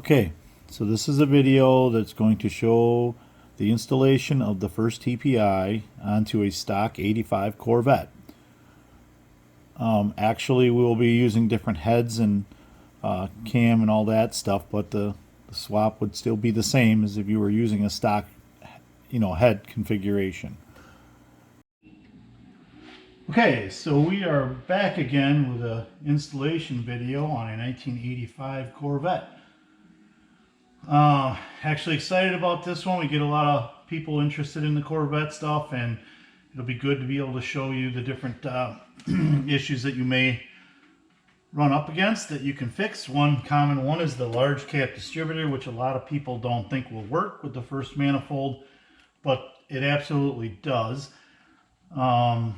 Okay, so this is a video that's going to show the installation of the FIRST TPI onto a stock 85 Corvette. Actually, we will be using different heads and cam and all that stuff, but the swap would still be the same as if you were using a stock, head configuration. Okay, so we are back again with an installation video on a 1985 Corvette. Actually excited about this one. We get a lot of people interested in the Corvette stuff, and it'll be good to be able to show you the different issues that you may run up against that you can fix. One common one is the large cap distributor, which a lot of people don't think will work with the FIRST manifold, but it absolutely does. So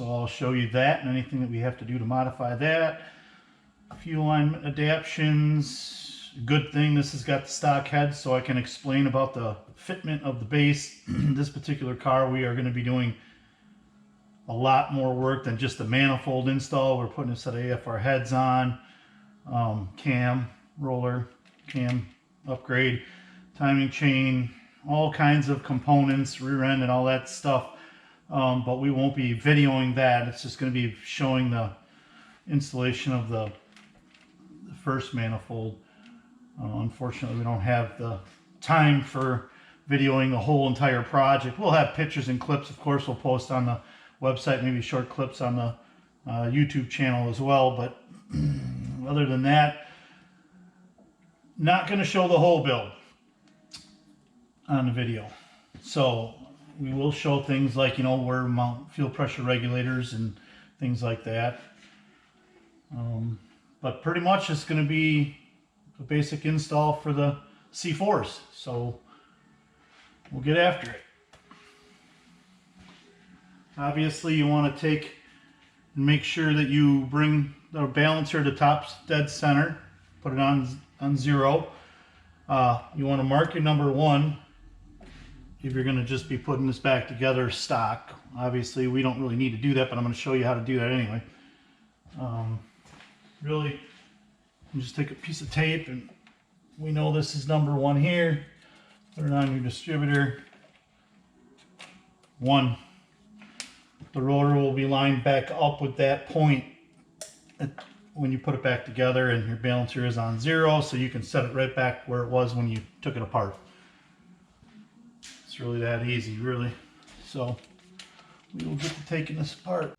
I'll show you that and anything that we have to do to modify that. Fuel line adaptions. Good thing this has got the stock head, so I can explain about the fitment of the base. This particular car, we are going to be doing a lot more work than just the manifold install. We're putting a set of AFR heads on, cam, roller, cam upgrade, timing chain, all kinds of components, rear end and all that stuff. But we won't be videoing that. It's just going to be showing the installation of the FIRST manifold. Unfortunately, we don't have the time for videoing the whole entire project. We'll have pictures and clips, of course, we'll post on the website, maybe short clips on the YouTube channel as well. But other than that, not going to show the whole build on the video. So we will show things like, where mount fuel pressure regulators and things like that. But pretty much it's going to be a basic install for the C4s. So we'll get after it. Obviously, you want to take and make sure that you bring the balancer to top dead center. Put it on 0. You want to mark your number 1 if you're going to just be putting this back together stock. Obviously, we don't really need to do that, but I'm going to show you how to do that anyway. Really, you just take a piece of tape, and we know this is number 1 here. Put it on your distributor. 1. The rotor will be lined back up with that point when you put it back together, and your balancer is on 0, so you can set it right back where it was when you took it apart. It's really that easy, really. So we will get to taking this apart.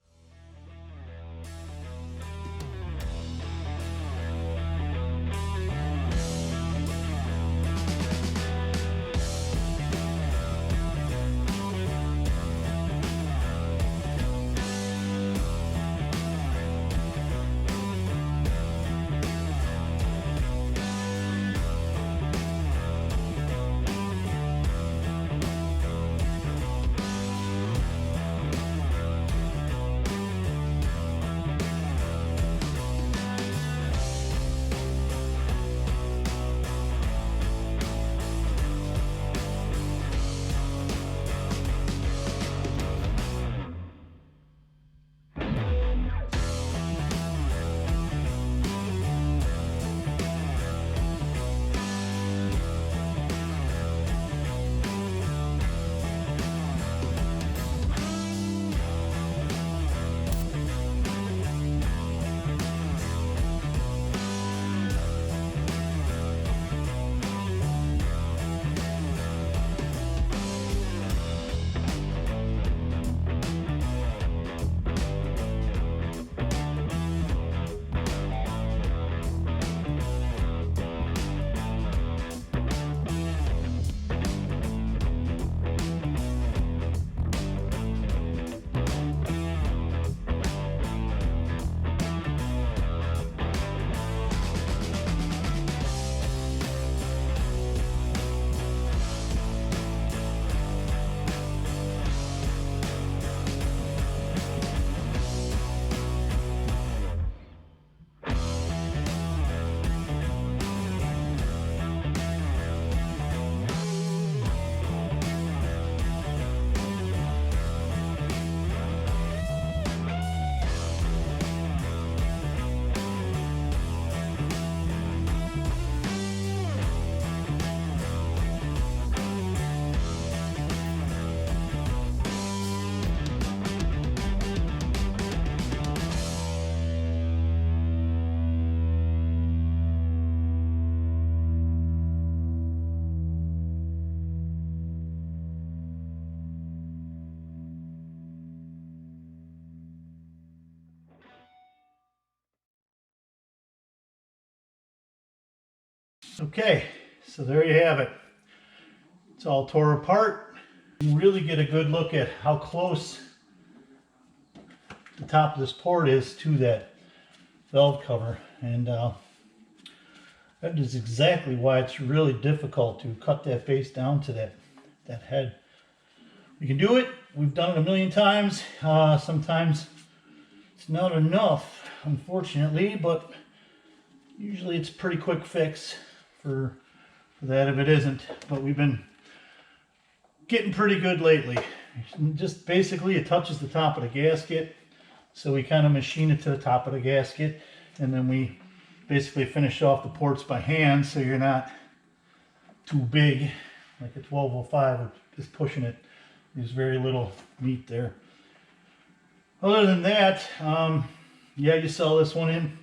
Okay, so there you have it. It's all tore apart. You can really get a good look at how close the top of this port is to that valve cover, and that is exactly why it's really difficult to cut that base down to that head. We can do it. We've done it a million times. Sometimes it's not enough, unfortunately, but usually it's a pretty quick fix for that if it isn't. But we've been getting pretty good lately. Just basically it touches the top of the gasket, so we kind of machine it to the top of the gasket, and then we basically finish off the ports by hand, so you're not too big like a 1205 with just pushing it. There's very little meat there. Other than that, yeah, you saw this one in.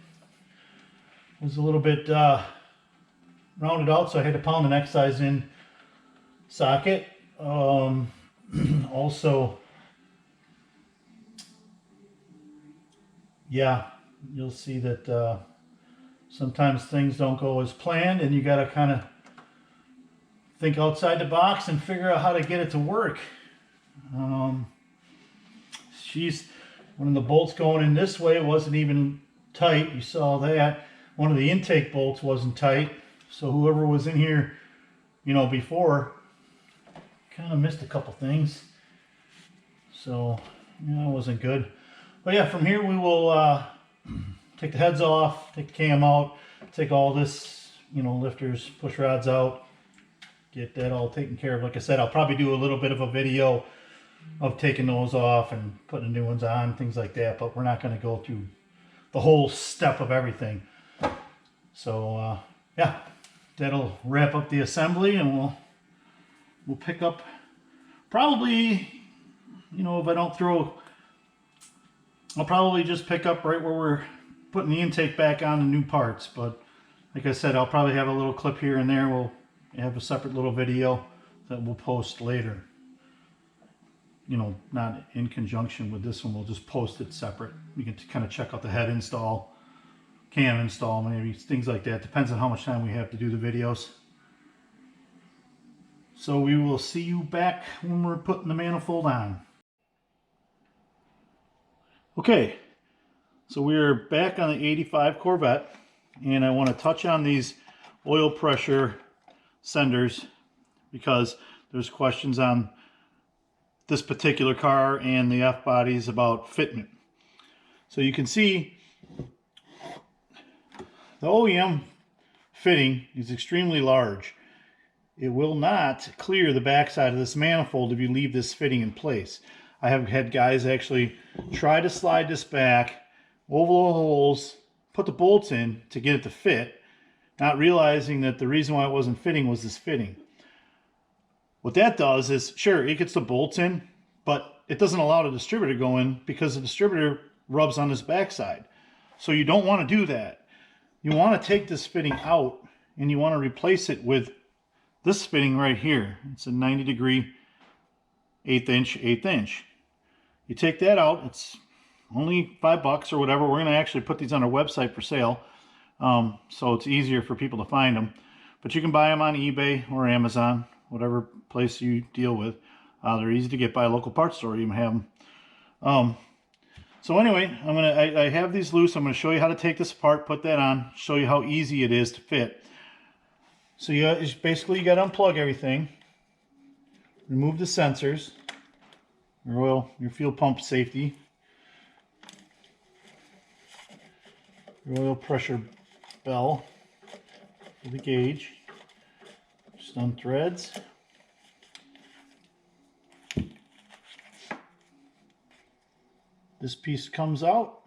It was a little bit rounded out, so I had to pound the neck size in socket. Also, yeah, you'll see that sometimes things don't go as planned, and you got to kind of think outside the box and figure out how to get it to work. One of the bolts going in this way wasn't even tight. You saw that. One of the intake bolts wasn't tight, so whoever was in here, you know, before kind of missed a couple things. So, you know, it wasn't good. But yeah, from here we will take the heads off, take the cam out, take all this, you know, lifters, push rods out, get that all taken care of. Like I said, I'll probably do a little bit of a video of taking those off and putting the new ones on, things like that, but we're not going to go through the whole step of everything. So yeah, that'll wrap up the assembly, and we'll pick up probably, you know, if I don't throw, I'll probably just pick up right where we're putting the intake back on the new parts. But like I said, I'll probably have a little clip here and there. We'll have a separate little video that we'll post later. You know, not in conjunction with this one. We'll just post it separate. You can kind of check out the head install, cam install, maybe things like that. Depends on how much time we have to do the videos. So we will see you back when we're putting the manifold on. Okay, so we're back on the 85 Corvette, and I want to touch on these oil pressure senders because there's questions on this particular car and the F-bodies about fitment. So you can see the OEM fitting is extremely large. It will not clear the backside of this manifold if you leave this fitting in place. I have had guys actually try to slide this back, oval the holes, put the bolts in to get it to fit, not realizing that the reason why it wasn't fitting was this fitting. What that does is, sure, it gets the bolts in, but it doesn't allow the distributor to go in because the distributor rubs on this backside. So you don't want to do that. You want to take this fitting out and you want to replace it with this fitting right here. It's a 90-degree 1/8 inch. You take that out, it's only $5 or whatever. We're going to actually put these on our website for sale, so it's easier for people to find them. But you can buy them on eBay or Amazon, whatever place you deal with. They're easy to get by a local parts store. You can have them. So anyway, I have these loose. I'm going to show you how to take this apart, put that on, show you how easy it is to fit. So basically you got to unplug everything, remove the sensors, your oil, your fuel pump safety, your oil pressure bell for the gauge, just unthreads. This piece comes out.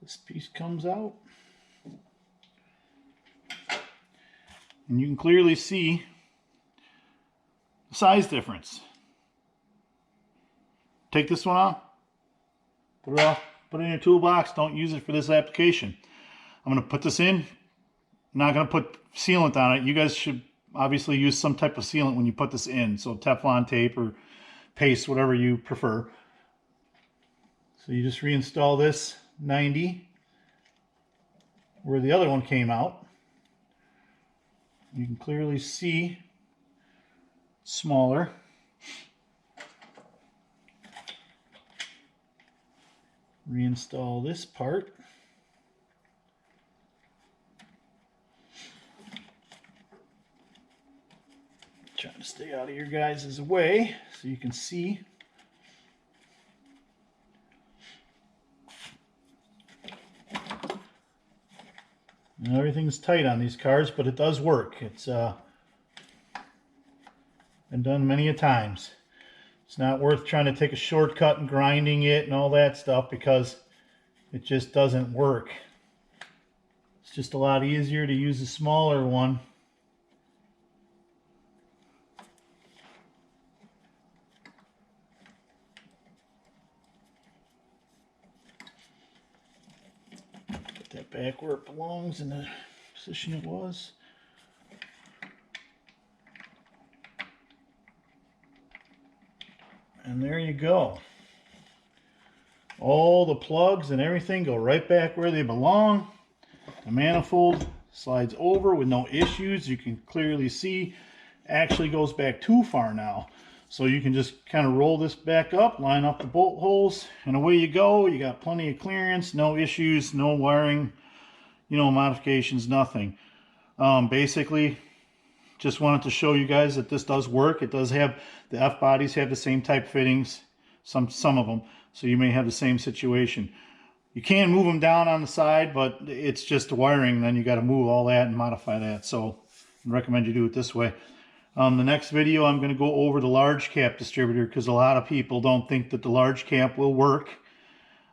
This piece comes out. And you can clearly see the size difference. Take this one off, put it off, put it in your toolbox. Don't use it for this application. I'm going to put this in. I'm not going to put sealant on it. You guys should obviously use some type of sealant when you put this in. So Teflon tape or paste, whatever you prefer. So you just reinstall this 90 where the other one came out. You can clearly see smaller. Reinstall this part. Trying to stay out of your guys' way so you can see. And everything's tight on these cars, but it does work. It's been done many a times. It's not worth trying to take a shortcut and grinding it and all that stuff because it just doesn't work. It's just a lot easier to use a smaller one. Put that back where it belongs in the position it was. And there you go. All the plugs and everything go right back where they belong. The manifold slides over with no issues. You can clearly see actually goes back too far now. So you can just kind of roll this back up, line up the bolt holes, and away you go. You got plenty of clearance, no issues, no wiring, you know, modifications, nothing. Basically, just wanted to show you guys that this does work. It does have, the F bodies have the same type fittings, some of them, so you may have the same situation. You can move them down on the side, but it's just the wiring, then you got to move all that and modify that. So I recommend you do it this way. The next video I'm going to go over the large cap distributor because a lot of people don't think that the large cap will work.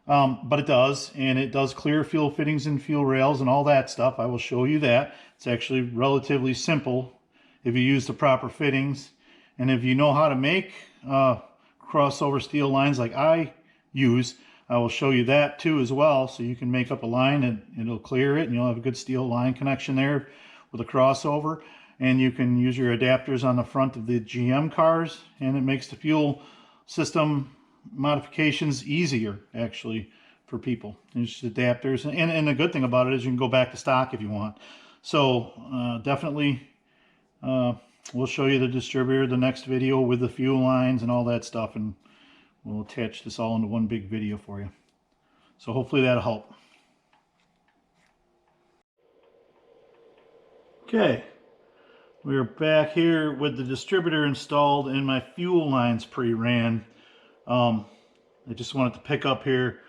But it does, and it does clear fuel fittings and fuel rails and all that stuff. I will show you that. It's actually relatively simple if you use the proper fittings, and if you know how to make crossover steel lines like I use, I will show you that too as well, so you can make up a line and it'll clear it and you'll have a good steel line connection there with a crossover. And you can use your adapters on the front of the GM cars, and it makes the fuel system modifications easier actually for people. There's adapters, and the good thing about it is you can go back to stock if you want. So definitely we'll show you the distributor the next video with the fuel lines and all that stuff, and we'll attach this all into one big video for you. So hopefully that'll help. Okay, we're back here with the distributor installed and my fuel lines pre-ran. I just wanted to pick up here.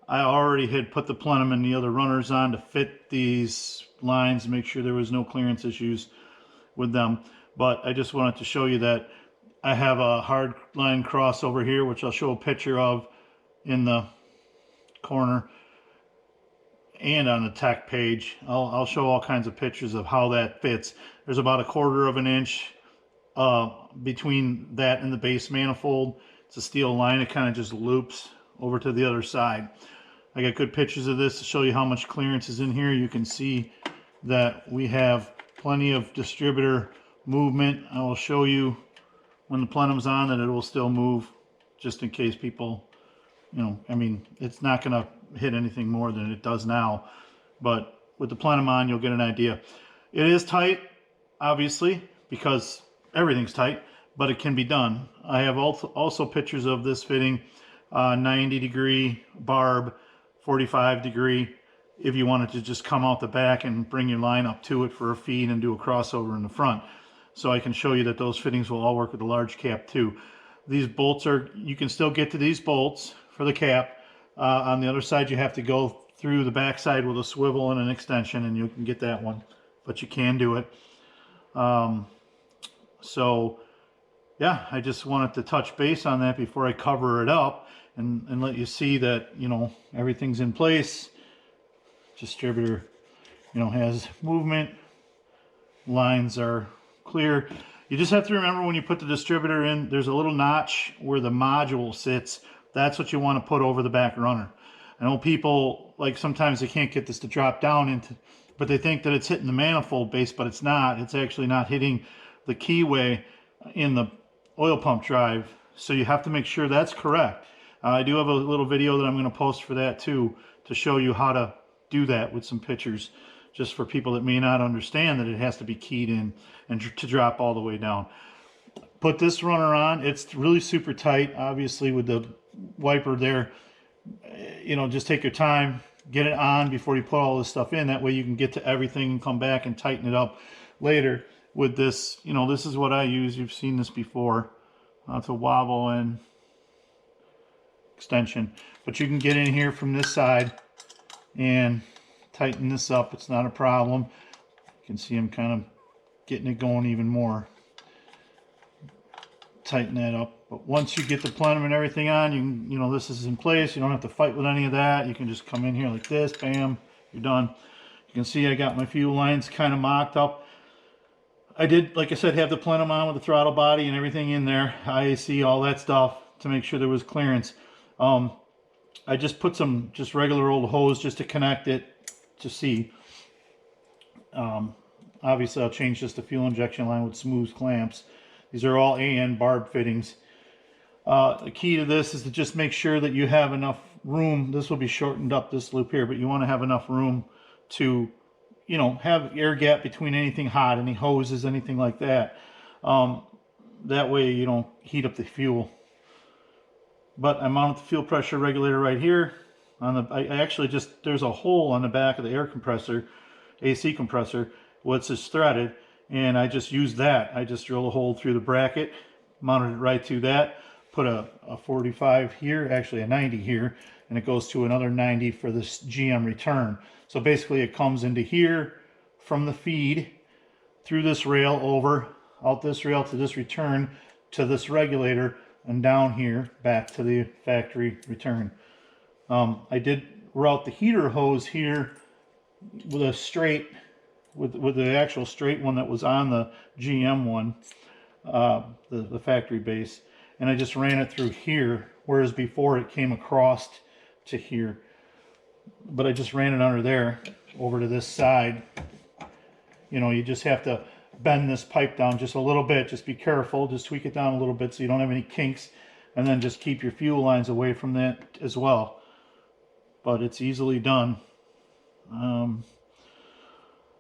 I already had put the plenum and the other runners on to fit these lines and make sure there was no clearance issues with them. But I just wanted to show you that I have a hard line crossover here, which I'll show a picture of in the corner and on the tech page. I'll show all kinds of pictures of how that fits. There's about 1/4 of an inch between that and the base manifold. It's a steel line. It kind of just loops over to the other side. I got good pictures of this to show you how much clearance is in here. You can see that we have plenty of distributor movement. I will show you when the plenum's on that it will still move, just in case people, you know, I mean, it's not going to hit anything more than it does now, but with the plenum on, you'll get an idea. It is tight, obviously, because everything's tight, but it can be done. I have also pictures of this fitting 90-degree barb, 45-degree, if you wanted to just come out the back and bring your line up to it for a feed and do a crossover in the front. So I can show you that those fittings will all work with the large cap too. These bolts are, you can still get to these bolts for the cap. On the other side, you have to go through the back side with a swivel and an extension, and you can get that one, but you can do it. So yeah, I just wanted to touch base on that before I cover it up and let you see that, you know, everything's in place. Distributor, you know, has movement. Lines are clear. You just have to remember when you put the distributor in, there's a little notch where the module sits. That's what you want to put over the back runner. I know people, like, sometimes they can't get this to drop down into, but they think that it's hitting the manifold base, but it's not. It's actually not hitting the keyway in the oil pump drive. So you have to make sure that's correct. I do have a little video that I'm going to post for that too, to show you how to do that with some pictures. just for people that may not understand that it has to be keyed in and to drop all the way down. Put this runner on. It's really super tight, obviously, with the wiper there. You know, just take your time, get it on before you put all this stuff in. That way you can get to everything and come back and tighten it up later with this. You know, this is what I use. You've seen this before. It's a wobble and extension. But you can get in here from this side and tighten this up. It's not a problem. You can see I'm kind of getting it going even more. Tighten that up. But once you get the plenum and everything on, you know, this is in place. You don't have to fight with any of that. You can just come in here like this, bam, you're done. You can see I got my fuel lines kind of mocked up. I did, like I said, have the plenum on with the throttle body and everything in there, IAC, all that stuff, to make sure there was clearance. I just put some just regular old hose just to connect it to see. Obviously I'll change just the fuel injection line with smooth clamps. These are all AN barb fittings. The key to this is to just make sure that you have enough room. This will be shortened up, this loop here, but you want to have enough room to, you know, have air gap between anything hot, any hoses, anything like that. That way you don't heat up the fuel. But I mounted the fuel pressure regulator right here. I actually just, there's a hole on the back of the air compressor, AC compressor, which is threaded. And I just used that. I just drilled a hole through the bracket, mounted it right to that, put a 45 here, actually a 90 here, and it goes to another 90 for this GM return. So basically it comes into here from the feed, through this rail over, out this rail to this return, to this regulator, and down here, back to the factory return. I did route the heater hose here with a straight, with the actual straight one that was on the GM one, the factory base, and I just ran it through here, whereas before it came across to here. But I just ran it under there over to this side. You know, you just have to bend this pipe down just a little bit. Just be careful, just tweak it down a little bit so you don't have any kinks, and then just keep your fuel lines away from that as well. But it's easily done.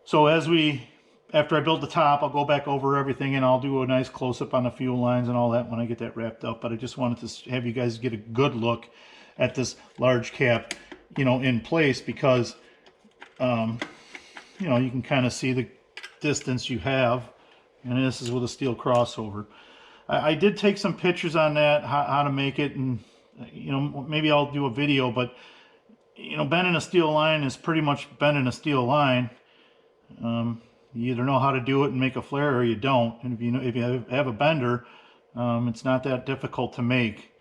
So after I build the top, I'll go back over everything and I'll do a nice close-up on the fuel lines and all that when I get that wrapped up. But I just wanted to have you guys get a good look at this large cap, you know, in place, because, you know, you can kind of see the distance you have. And this is with a steel crossover. I did take some pictures on that, how to make it, and, you know, maybe I'll do a video, but, you know, bending a steel line is pretty much bending a steel line. You either know how to do it and make a flare, or you don't. And if you have a bender, it's not that difficult to make.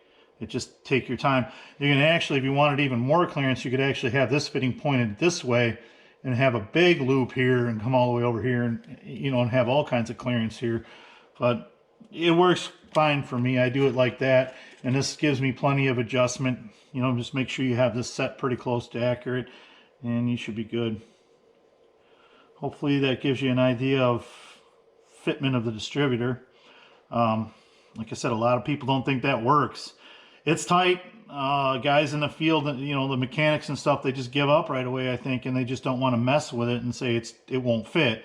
It just take your time. You can actually, if you wanted even more clearance, you could actually have this fitting pointed this way and have a big loop here and come all the way over here, and, you know, and have all kinds of clearance here. But it works fine for me. I do it like that, and this gives me plenty of adjustment. You know, just make sure you have this set pretty close to accurate, and you should be good. Hopefully that gives you an idea of fitment of the distributor. Like I said, a lot of people don't think that works. It's tight. Guys in the field, you know, the mechanics and stuff, they just give up right away, I think, and they just don't want to mess with it and say it won't fit.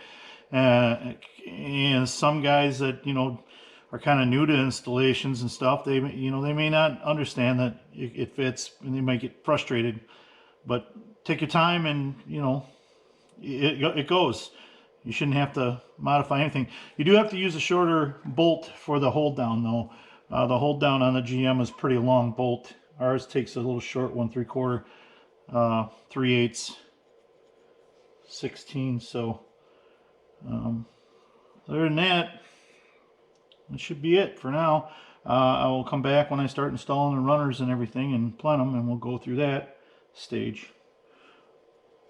And some guys that, you know, are kind of new to installations and stuff, they may not understand that it fits, and they might get frustrated. But take your time, and, you know, it goes. You shouldn't have to modify anything. You do have to use a shorter bolt for the hold down, though. The hold down on the GM is pretty long bolt. Ours takes a little short 1 3/4, 3/8, 16. So other than that, that should be it for now. I will come back when I start installing the runners and everything and plenum, and we'll go through that stage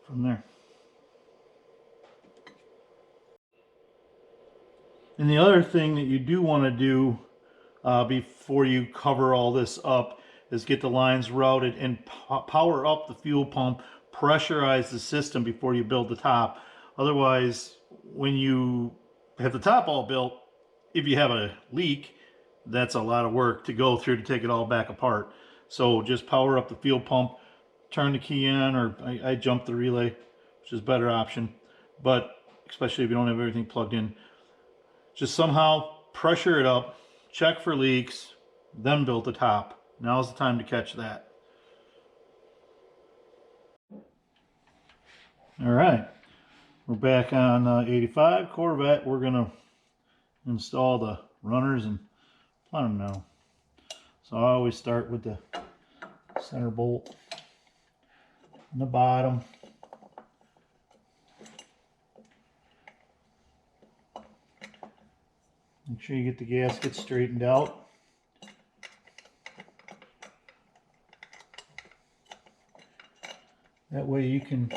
from there. And the other thing that you do want to do before you cover all this up is get the lines routed and power up the fuel pump, pressurize the system before you build the top. Otherwise, when you have the top all built, if you have a leak, that's a lot of work to go through to take it all back apart. So just power up the fuel pump, turn the key on, or I jump the relay, which is a better option. but especially if you don't have everything plugged in, just somehow pressure it up, check for leaks, then build the top. Now's the time to catch that. All right, we're back on 85 Corvette. We're gonna install the runners and plumb them now. So I always start with the center bolt on the bottom. Make sure you get the gasket straightened out. That way you can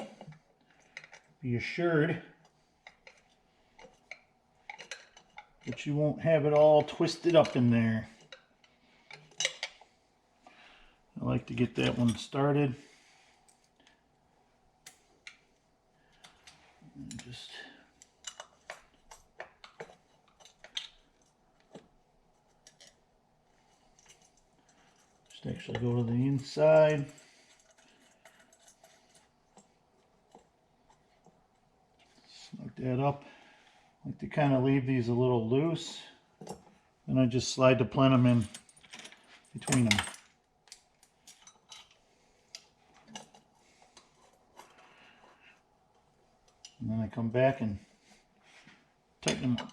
be assured that you won't have it all twisted up in there. I like to get that one started. And just actually go to the inside. Snug that up. I like to kind of leave these a little loose. Then I just slide the plenum in between them. And then I come back and tighten them up.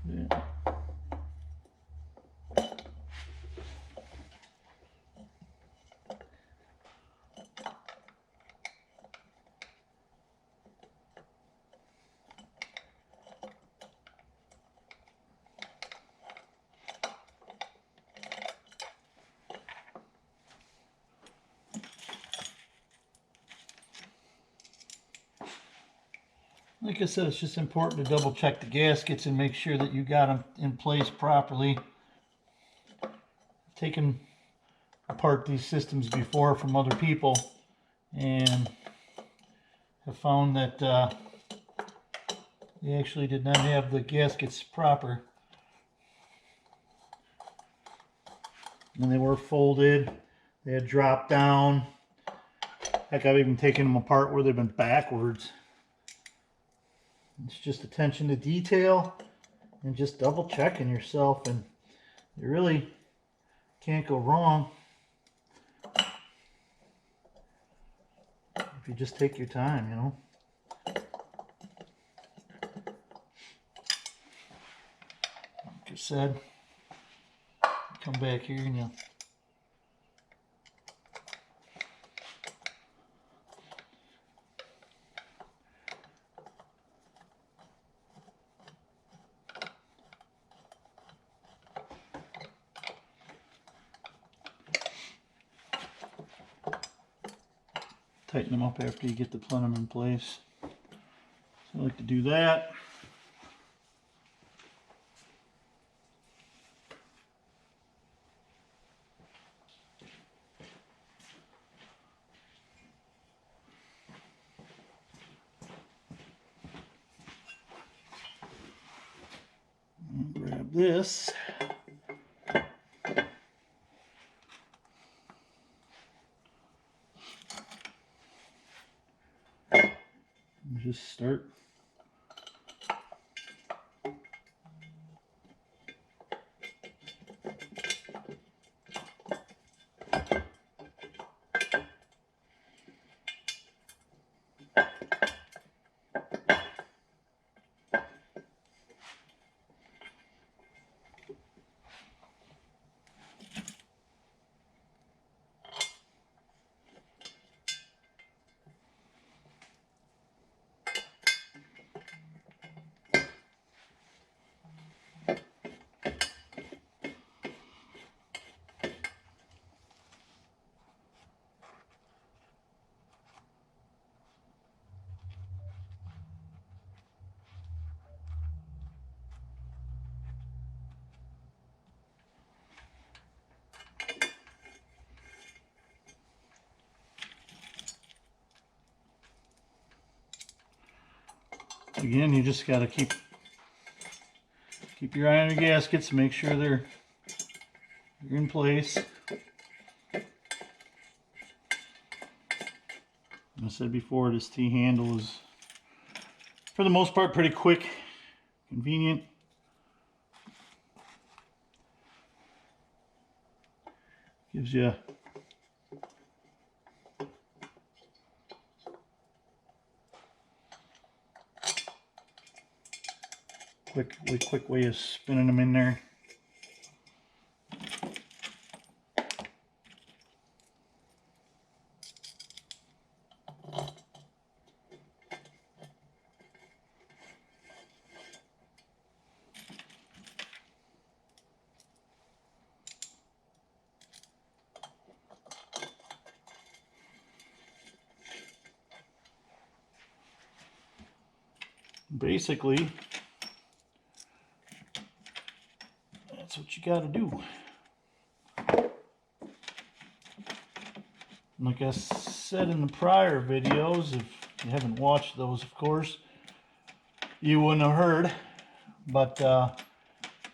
Yeah. Like I said, it's just important to double check the gaskets and make sure that you got them in place properly. Taken apart these systems before from other people and have found that they actually did not have the gaskets proper. And they were folded, they had dropped down. Heck, I've even taken them apart where they've been backwards. It's just attention to detail and just double checking yourself, and you really can't go wrong if you just take your time, you know. Like I said, come back here and you tighten them up after you get the plenum in place. So I like to do that. Grab this. And just start again, you just got to keep Keep your eye on your gaskets, make sure they're in place. I said before, this T-handle is, for the most part, pretty quick, convenient. Gives you quick way of spinning them in there. Basically, that's what you got to do. Like I said in the prior videos, if you haven't watched those, of course, you wouldn't have heard, but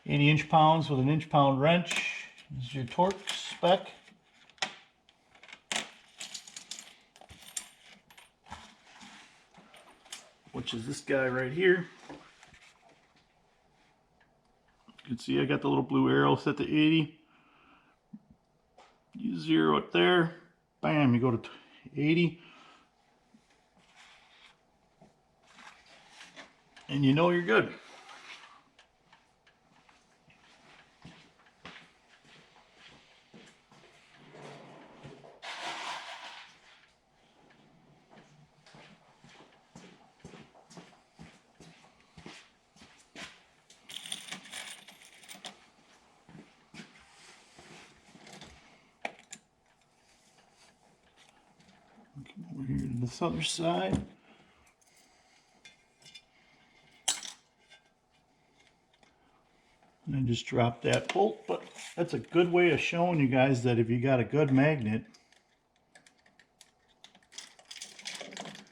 80 inch-pounds with an inch-pound wrench is your torque spec. Which is this guy right here. You can see I got the little blue arrow set to 80. You zero it there, bam, you go to 80. And you know you're good. Over here to this other side. And I just dropped that bolt, but that's a good way of showing you guys that if you got a good magnet,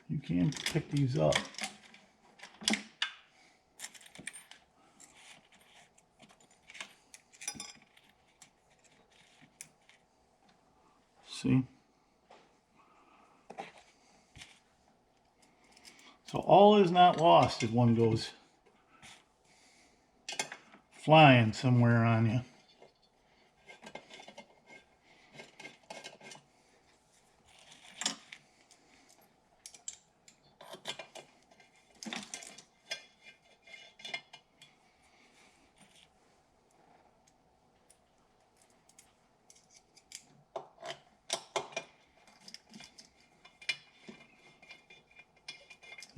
you can pick these up. See? So all is not lost if one goes flying somewhere on you.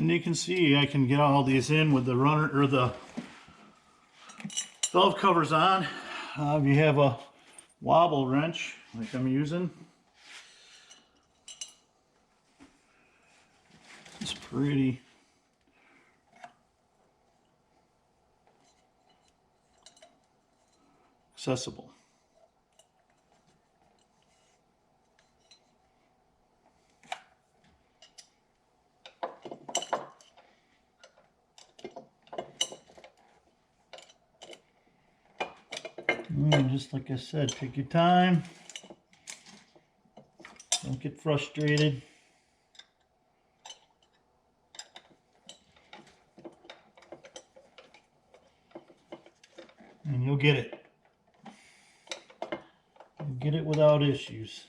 And you can see I can get all these in with the runner or the valve covers on. If you have a wobble wrench like I'm using, it's pretty accessible. And just like I said, take your time. Don't get frustrated. And you'll get it. You'll get it without issues.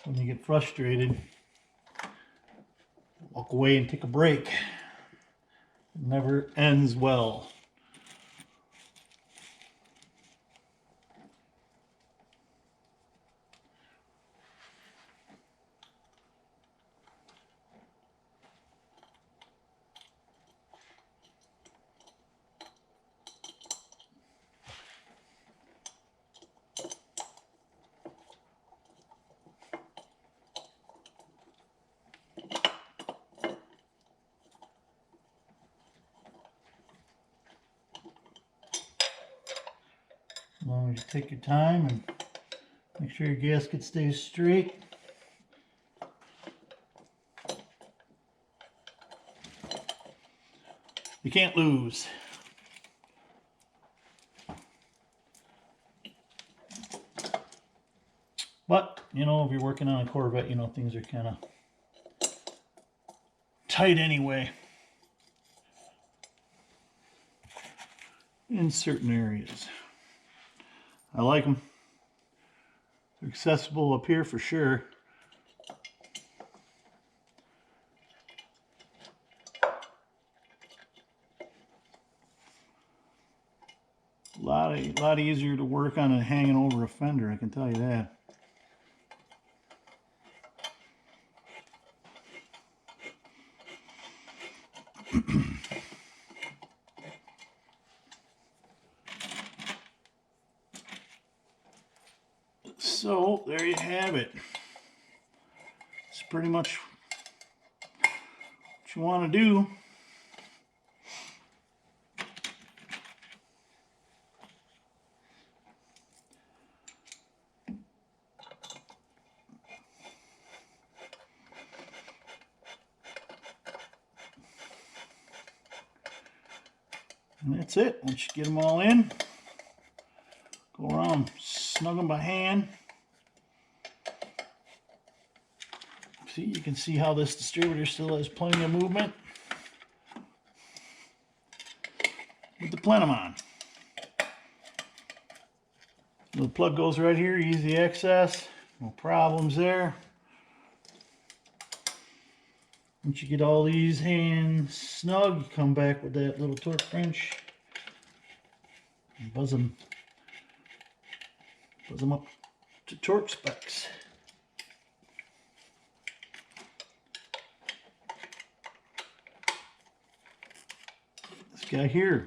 When you get frustrated, walk away and take a break. It never ends well. As long as you take your time and make sure your gasket stays straight. You can't lose. But, you know, if you're working on a Corvette, you know, things are kind of tight anyway. In certain areas. I like them. They're accessible up here for sure. A lot easier to work on than hanging over a fender, I can tell you that. So there you have it. It's pretty much what you want to do. And that's it. Once you get them all in, go around, snug them by hand. See, you can see how this distributor still has plenty of movement with the plenum on. The plug goes right here, easy access, no problems there. Once you get all these hands snug, you come back with that little torque wrench and buzz them up to torque specs. This guy here,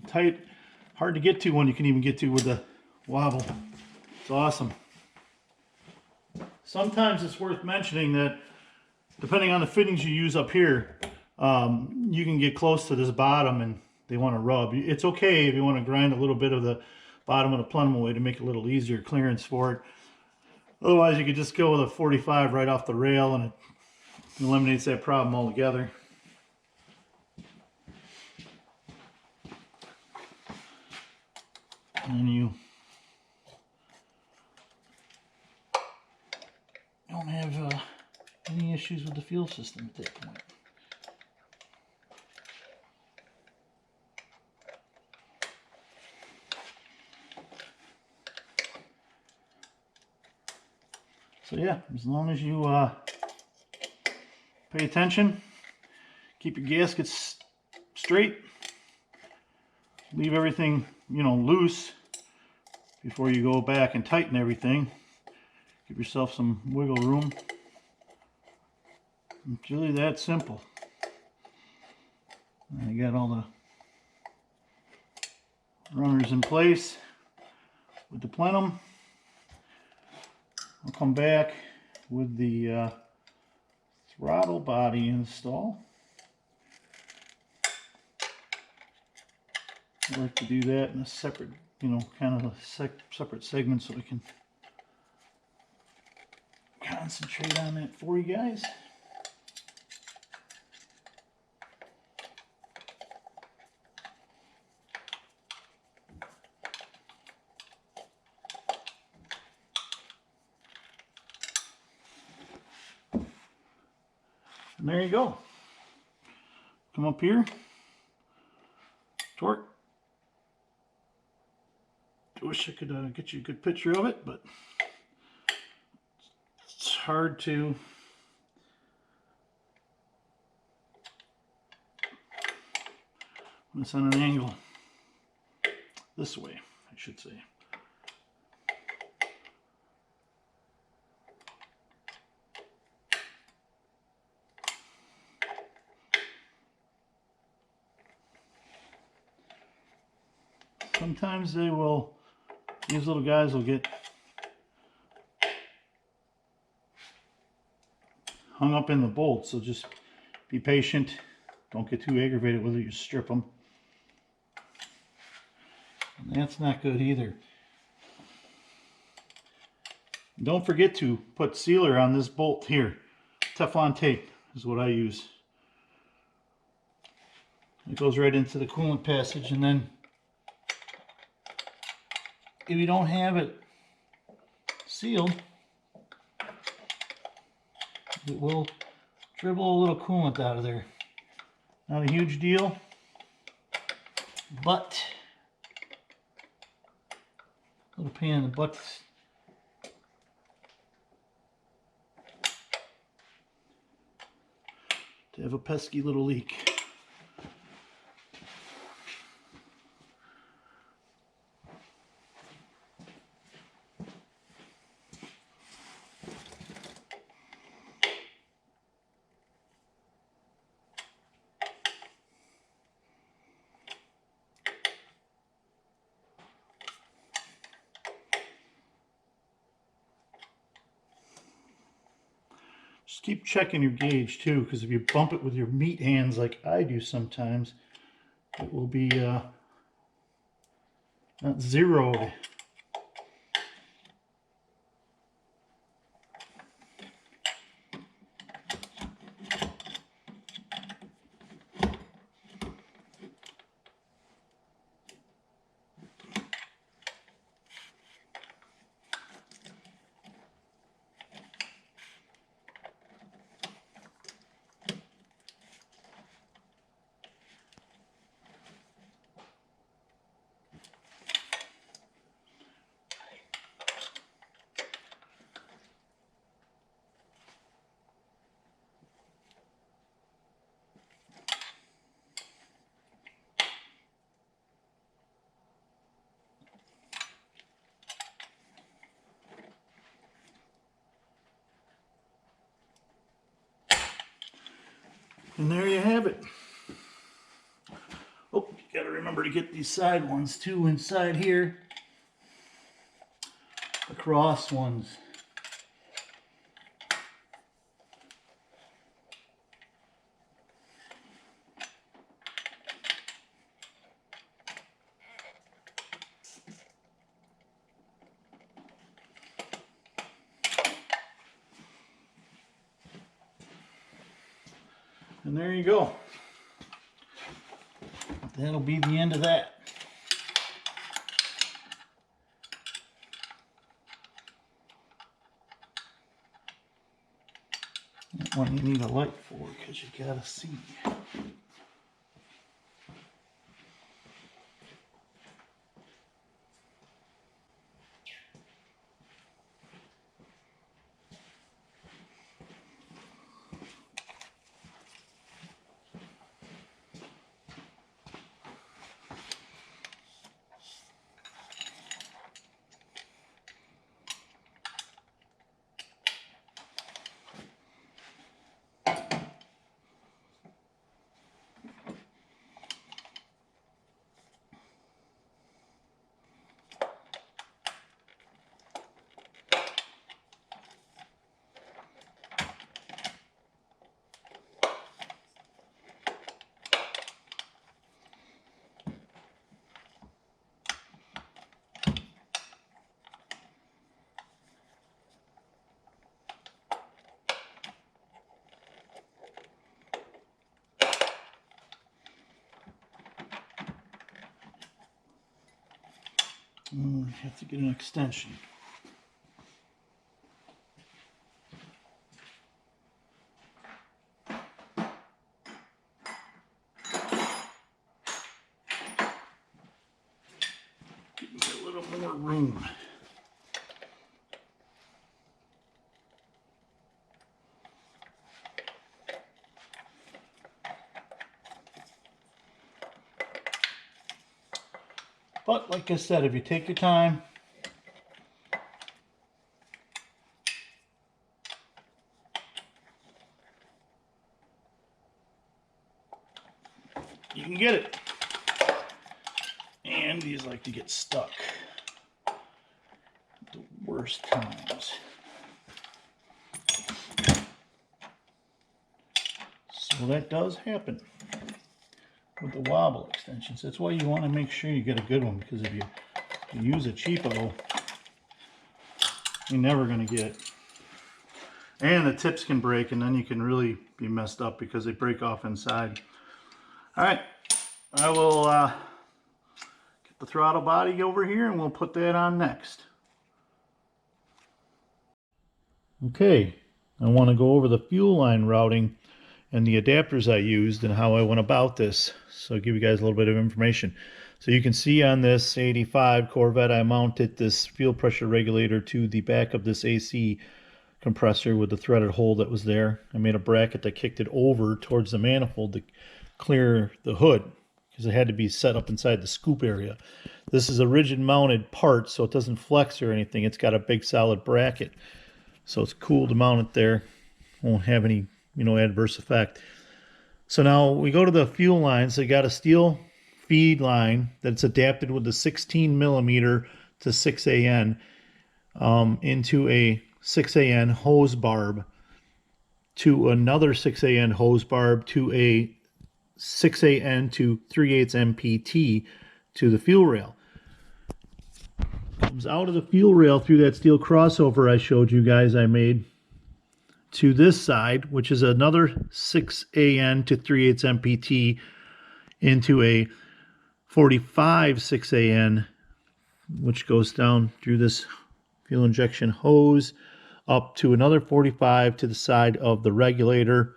tight, hard to get to when you can even get to with the wobble. It's awesome. Sometimes it's worth mentioning that depending on the fittings you use up here, you can get close to this bottom and they want to rub. It's okay if you want to grind a little bit of the bottom of the plenum away to make it a little easier clearance for it. Otherwise, you could just go with a 45 right off the rail and it eliminates that problem altogether. And you don't have any issues with the fuel system at that point. So yeah, as long as you pay attention, keep your gaskets straight, leave everything, you know, loose before you go back and tighten everything. Give yourself some wiggle room. It's really that simple. I got all the runners in place with the plenum. I'll come back with the throttle body install. I like to do that in a separate, you know, kind of a separate segment so we can concentrate on that for you guys. And there you go. Come up here, torque. I wish I could get you a good picture of it, but it's hard to when it's on an angle this way, I should say. Sometimes they will, these little guys will get hung up in the bolts, so just be patient. Don't get too aggravated with it, you strip them. And that's not good either. Don't forget to put sealer on this bolt here. Teflon tape is what I use. It goes right into the coolant passage, and then if you don't have it sealed, it will dribble a little coolant out of there. Not a huge deal, but a little pain in the butt to have a pesky little leak. Just keep checking your gauge too, because if you bump it with your meat hands like I do sometimes, it will be not zeroed. And there you have it. Oh, you gotta remember to get these side ones too inside here. The cross ones. And there you go. That'll be the end of that. That one you need a light for because you gotta see. Have to get an extension. Give me a little more room. But like I said, if you take your time, you can get it. And these like to get stuck at the worst times. So that does happen with the wobble extensions. That's why you want to make sure you get a good one, because if you use a cheapo, you're never going to get it. And the tips can break, and then you can really be messed up because they break off inside. All right, I will get the throttle body over here and we'll put that on next. Okay, I want to go over the fuel line routing and the adapters I used and how I went about this. So I'll give you guys a little bit of information. So you can see on this 85 Corvette, I mounted this fuel pressure regulator to the back of this AC compressor with the threaded hole that was there. I made a bracket that kicked it over towards the manifold to clear the hood because it had to be set up inside the scoop area. This is a rigid mounted part, so it doesn't flex or anything. It's got a big solid bracket, so it's cool to mount it there. Won't have any, adverse effect. So now we go to the fuel lines. They got a steel feed line that's adapted with the 16 millimeter to 6AN into a 6AN hose barb to another 6AN hose barb to a 6AN to 3/8 MPT to the fuel rail. Comes out of the fuel rail through that steel crossover I showed you guys I made to this side, which is another 6AN to 3/8 MPT into a 45 6AN, which goes down through this fuel injection hose up to another 45 to the side of the regulator.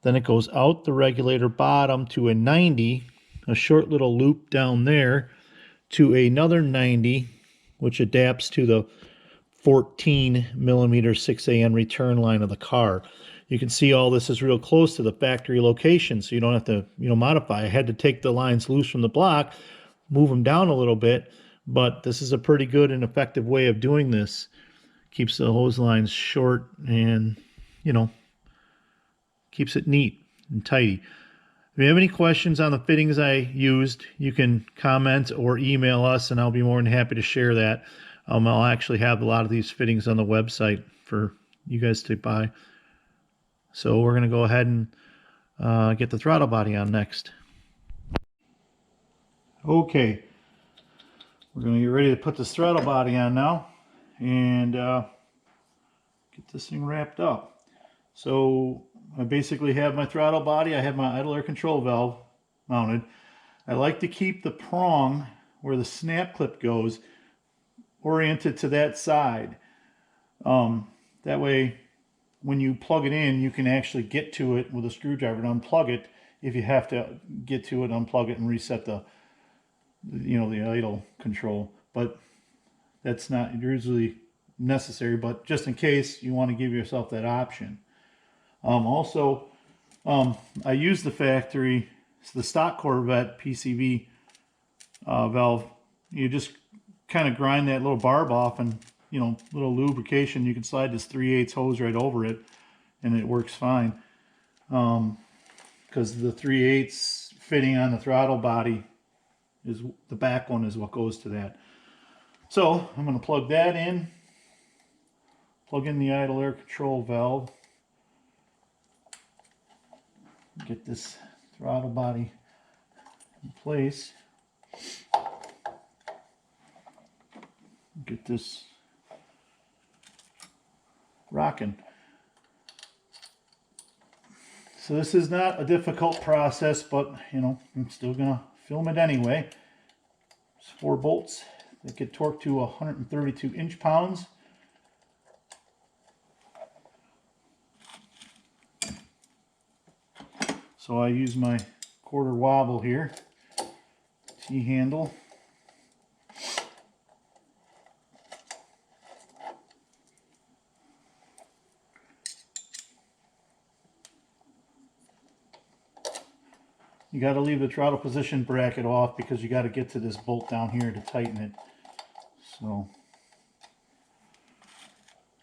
Then it goes out the regulator bottom to a 90, a short little loop down there, to another 90, which adapts to the 14 millimeter 6AN return line of the car. You can see all this is real close to the factory location, so you don't have to, modify. I had to take the lines loose from the block, move them down a little bit, but this is a pretty good and effective way of doing this. Keeps the hose lines short and, keeps it neat and tidy. If you have any questions on the fittings I used, you can comment or email us, and I'll be more than happy to share that. I'll actually have a lot of these fittings on the website for you guys to buy. So we're going to go ahead and get the throttle body on next. Okay, we're going to get ready to put this throttle body on now and get this thing wrapped up. So I basically have my throttle body. I have my idle air control valve mounted. I like to keep the prong where the snap clip goes oriented to that side. That way when you plug it in, you can actually get to it with a screwdriver and unplug it. If you have to get to it, unplug it and reset the idle control. But that's not usually necessary, but just in case, you want to give yourself that option. Also, I use the factory, the stock Corvette PCV valve. You just kind of grind that little barb off and, little lubrication. You can slide this 3/8 hose right over it and it works fine. Because the 3/8 fitting on the throttle body is the back one is what goes to that. So I'm going to plug that in, plug in the idle air control valve, get this throttle body in place, get this rocking. So this is not a difficult process, but I'm still gonna film it anyway. There's 4 bolts that get torqued to 132 inch-pounds. So I use my quarter wobble here, T-handle. You got to leave the throttle position bracket off because you got to get to this bolt down here to tighten it. So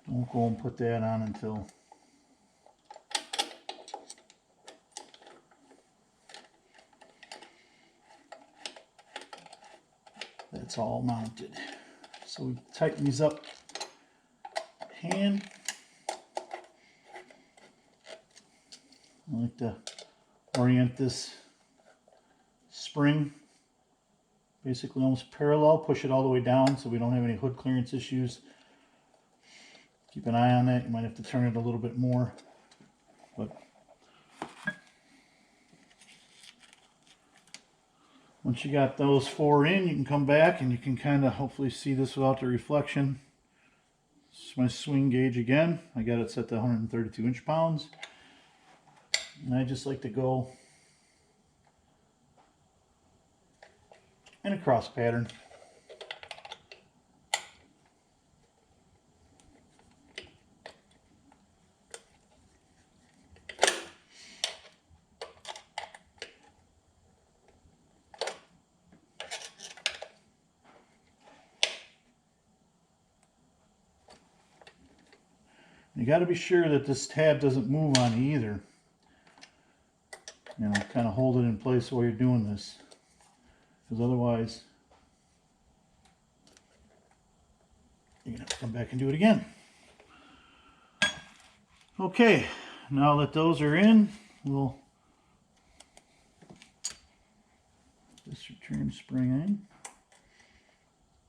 don't go and put that on until that's all mounted. So we tighten these up hand. I like to orient this spring basically almost parallel, push it all the way down so we don't have any hood clearance issues. Keep an eye on that. You might have to turn it a little bit more, but Once you got those 4 in, you can come back and you can kind of hopefully see this without the reflection. This is my swing gauge again. I got it set to 132 inch-pounds. And I just like to go in a cross pattern. You got to be sure that this tab doesn't move on you either. You know, kind of hold it in place while you're doing this, because otherwise you're going to have to come back and do it again. Okay, now that those are in, we'll put this return spring in.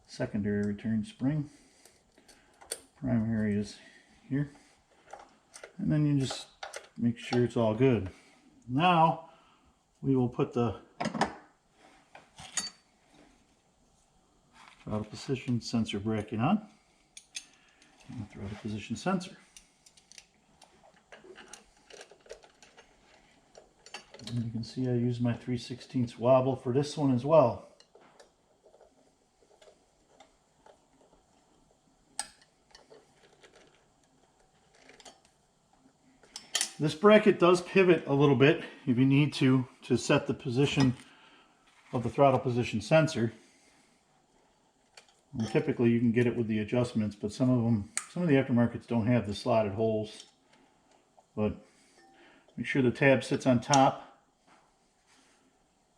Secondary return spring. Primary is here. And then you just make sure it's all good. Now we will put the throttle position sensor bracket on and the throttle position sensor. And you can see I use my 3/16 wobble for this one as well. This bracket does pivot a little bit if you need to set the position of the throttle position sensor. And typically you can get it with the adjustments, but some of the aftermarkets don't have the slotted holes. But make sure the tab sits on top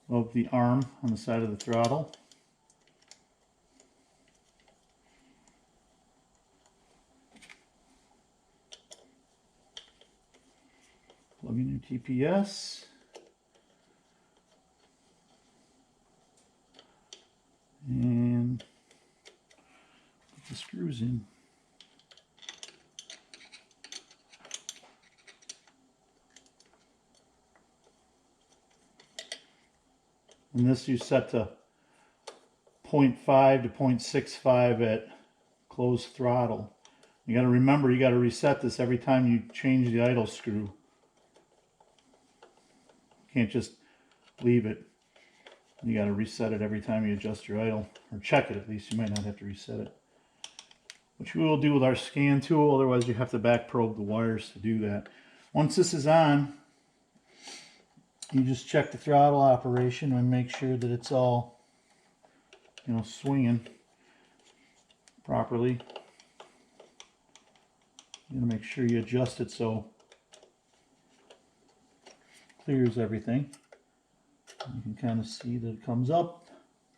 of the arm on the side of the throttle. Plug in your TPS. And put the screws in. And this you set to 0.5 to 0.65 at closed throttle. You got to remember, you got to reset this every time you change the idle screw. Can't just leave it. You got to reset it every time you adjust your idle, or check it at least. You might not have to reset it, which we will do with our scan tool. Otherwise you have to back probe the wires to do that. Once this is on, you just check the throttle operation and make sure that it's all, you know, swinging properly. You gotta make sure you adjust it so clears everything. You can kind of see that it comes up.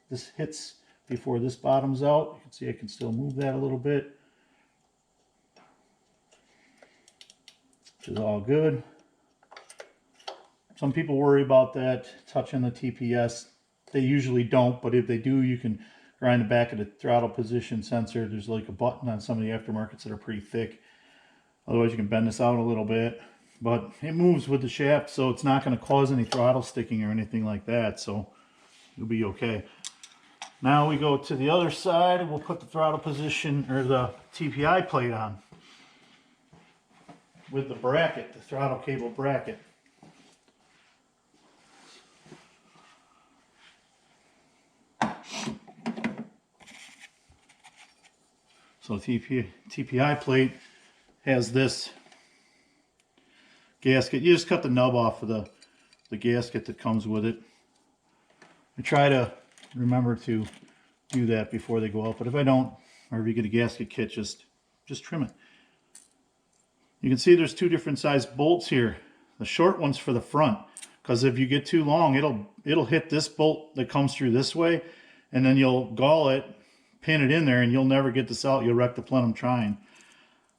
This hits before this bottoms out. You can see I can still move that a little bit, which is all good. Some people worry about that touching the TPS. They usually don't, but if they do, you can grind the back of the throttle position sensor. There's like a button on some of the aftermarkets that are pretty thick. Otherwise you can bend this out a little bit. But it moves with the shaft, so it's not going to cause any throttle sticking or anything like that, so you'll be okay. Now we go to the other side, and we'll put the throttle position, or the TPI plate on with the bracket, the throttle cable bracket. So the TPI plate has this gasket. You just cut the nub off of the gasket that comes with it. I try to remember to do that before they go out, but if I don't, or if you get a gasket kit, just trim it. You can see there's two different size bolts here. The short one's for the front, because if you get too long, it'll hit this bolt that comes through this way, and then you'll gall it, pin it in there, and you'll never get this out. You'll wreck the plenum trying,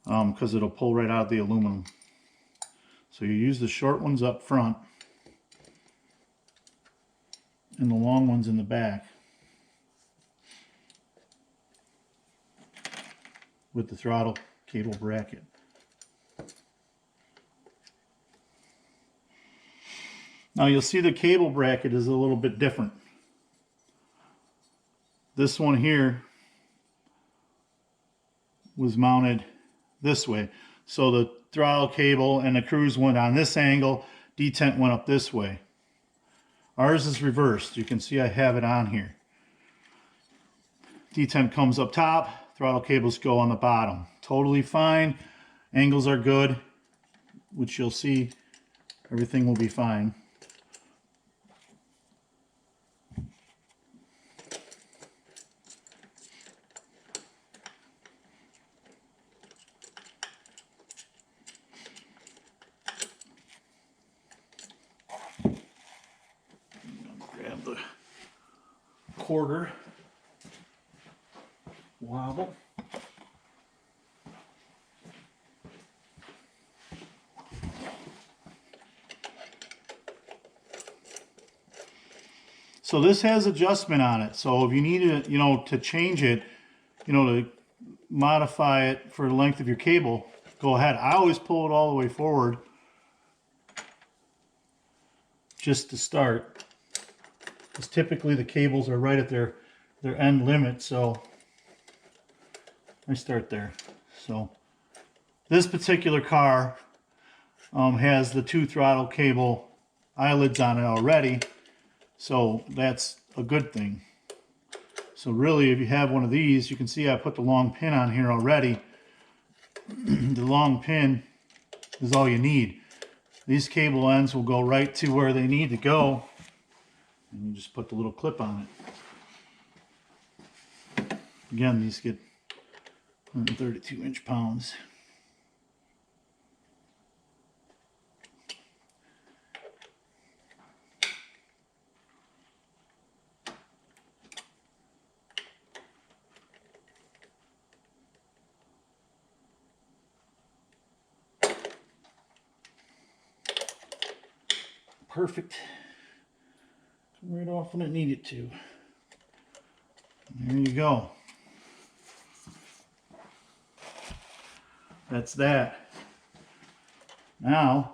because it'll pull right out of the aluminum. So you use the short ones up front and the long ones in the back with the throttle cable bracket. Now you'll see the cable bracket is a little bit different. This one here was mounted this way. So the throttle cable and the cruise went on this angle, detent went up this way. Ours is reversed. You can see I have it on here. Detent comes up top, throttle cables go on the bottom. Totally fine. Angles are good, which you'll see everything will be fine. Grab the quarter wobble. So this has adjustment on it. So if you need to, to change it, to modify it for the length of your cable, go ahead. I always pull it all the way forward just to start, because typically the cables are right at their end limit. So I start there. So this particular car has the 2 throttle cable eyelids on it already. So that's a good thing. So really, if you have one of these, you can see I put the long pin on here already. The long pin is all you need. These cable ends will go right to where they need to go. And you just put the little clip on it. Again, these get 132 inch-pounds. Perfect. Come right off when it needed to. There you go. That's that. Now,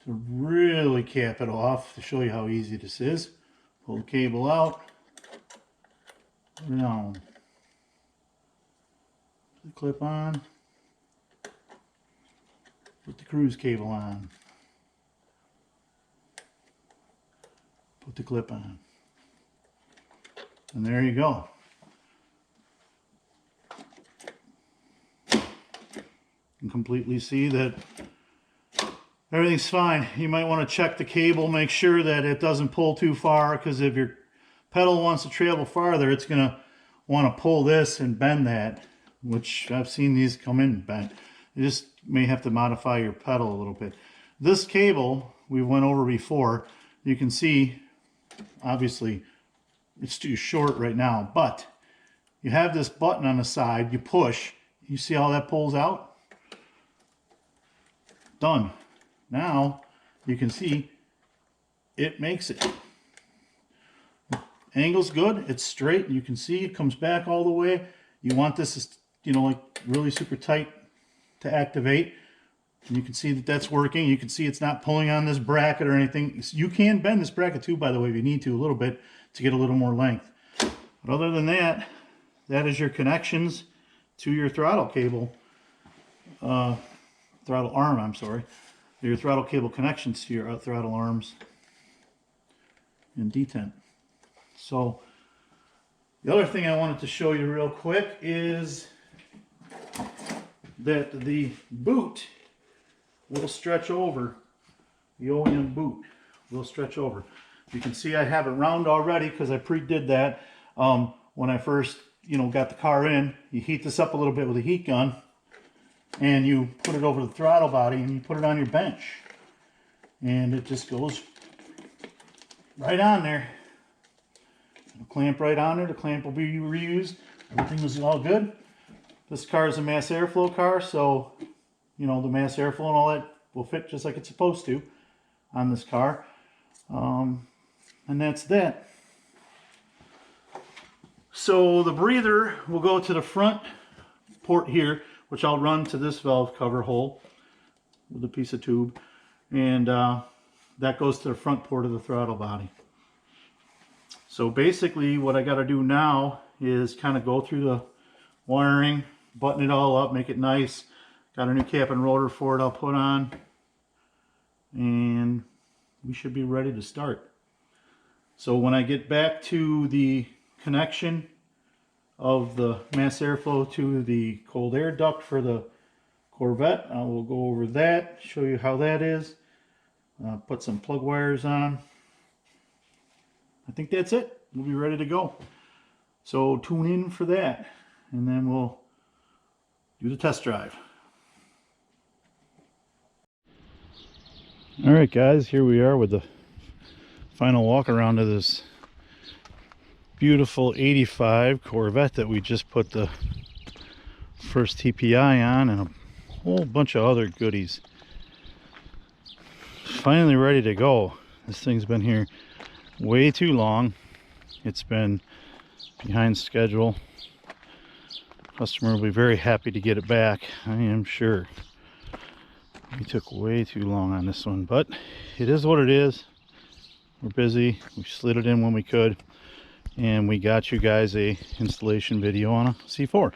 to really cap it off, to show you how easy this is, pull the cable out, put it on, put the clip on, put the cruise cable on, put the clip on, and there you go. You can completely see that everything's fine. You might want to check the cable, make sure that it doesn't pull too far, because if your pedal wants to travel farther, it's going to want to pull this and bend that, which I've seen these come in bent. You just may have to modify your pedal a little bit. This cable we went over before, you can see obviously it's too short right now, but you have this button on the side, you push, you see how that pulls out? Done. Now you can see it makes it. Angle's good, it's straight, you can see it comes back all the way. You want this, like really super tight to activate. And you can see that that's working. You can see it's not pulling on this bracket or anything. You can bend this bracket too, by the way, if you need to a little bit to get a little more length. But other than that, that is your connections to your throttle cable. Throttle arm, I'm sorry. Your throttle cable connections to your throttle arms and detent. So the other thing I wanted to show you real quick is that the boot will stretch over. The OEM boot will stretch over. You can see I have it round already because I pre-did that. When I first got the car in, you heat this up a little bit with a heat gun and you put it over the throttle body and you put it on your bench, and it just goes right on there. It'll clamp right on there. The clamp will be reused. Everything was all good. This car is a mass airflow car, so the mass airflow and all that will fit just like it's supposed to on this car. And that's that. So the breather will go to the front port here, which I'll run to this valve cover hole with a piece of tube, and that goes to the front port of the throttle body. So So basically what I got to do now is kind of go through the wiring, button it all up, make it nice. Got a new cap and rotor for it I'll put on, and we should be ready to start. So when I get back to the connection of the mass airflow to the cold air duct for the Corvette, I will go over that, show you how that is, put some plug wires on. I think that's it. We'll be ready to go. So tune in for that, and then we'll do the test drive. All right, guys, here we are with the final walk around of this beautiful 85 Corvette that we just put the FIRST TPI on, and a whole bunch of other goodies. Finally ready to go. This thing's been here way too long. It's been behind schedule. Customer will be very happy to get it back, I am sure. We took way too long on this one, but it is what it is. We're busy. We slid it in when we could, and we got you guys a installation video on a C4.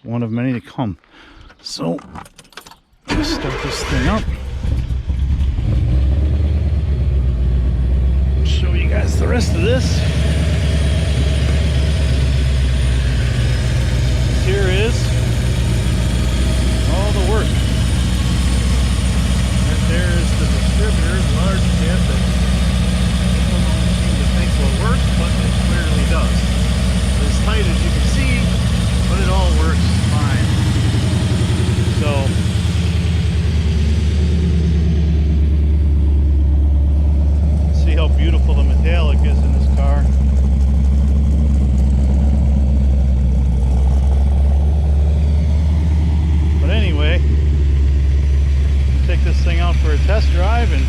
One of many to come. So let's start this thing up. Show you guys the rest of this. Here is all the work. There is the distributor, large cap that people don't seem to think will work, but it clearly does. It's as tight as you can see, but it all works fine. So, see how beautiful the metallic is in this car. But anyway, take this thing out for a test drive and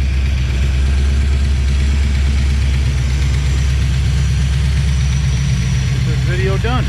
get this video done.